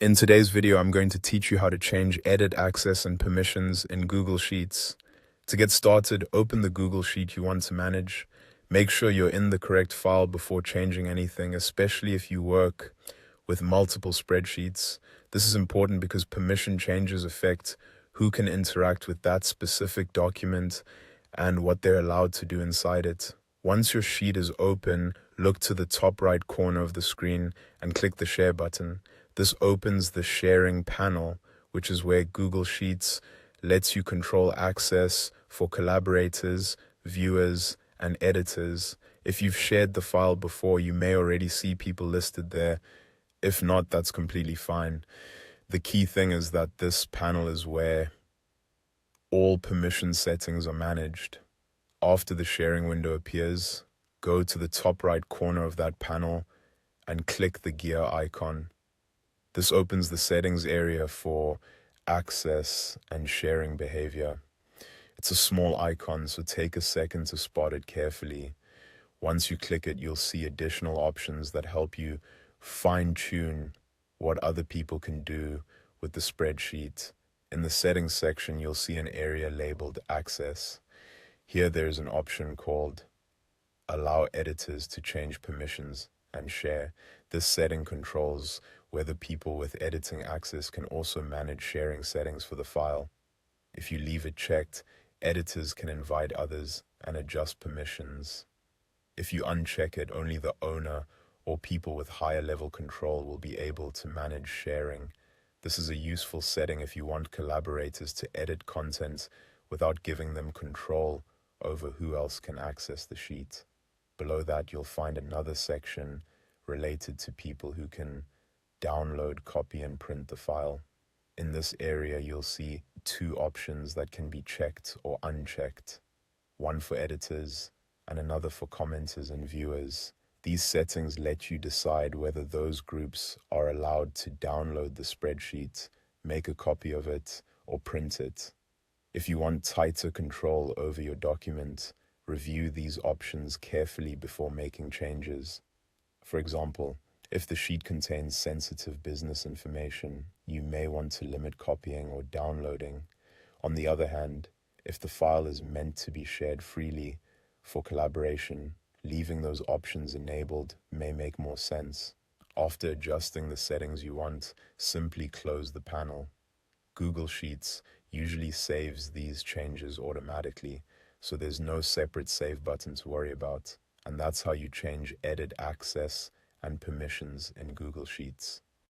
In today's video, I'm going to teach you how to change edit access and permissions in Google Sheets. To get started, open the Google Sheet you want to manage. Make sure you're in the correct file before changing anything, especially if you work with multiple spreadsheets. This is important because permission changes affect who can interact with that specific document and what they're allowed to do inside it. Once your sheet is open, look to the top right corner of the screen and click the Share button. This opens the sharing panel, which is where Google Sheets lets you control access for collaborators, viewers, and editors. If you've shared the file before, you may already see people listed there. If not, that's completely fine. The key thing is that this panel is where all permission settings are managed. After the sharing window appears, go to the top right corner of that panel and click the gear icon. This opens the settings area for access and sharing behavior. It's a small icon, so take a second to spot it carefully. Once you click it, you'll see additional options that help you fine-tune what other people can do with the spreadsheet. In the settings section, you'll see an area labeled Access. Here there's an option called Allow Editors to Change Permissions and Share. This setting controls whether people with editing access can also manage sharing settings for the file. If you leave it checked, editors can invite others and adjust permissions. If you uncheck it, only the owner or people with higher level control will be able to manage sharing. This is a useful setting if you want collaborators to edit content without giving them control over who else can access the sheet. Below that, you'll find another section related to people who can download, copy, and print the file. In this area, you'll see two options that can be checked or unchecked, one for editors and another for commenters and viewers. These settings let you decide whether those groups are allowed to download the spreadsheet, make a copy of it, or print it. If you want tighter control over your document, review these options carefully before making changes. For example, if the sheet contains sensitive business information, you may want to limit copying or downloading. On the other hand, if the file is meant to be shared freely for collaboration, leaving those options enabled may make more sense. After adjusting the settings you want, simply close the panel. Google Sheets usually saves these changes automatically, so there's no separate save button to worry about. And that's how you change edit access and permissions in Google Sheets.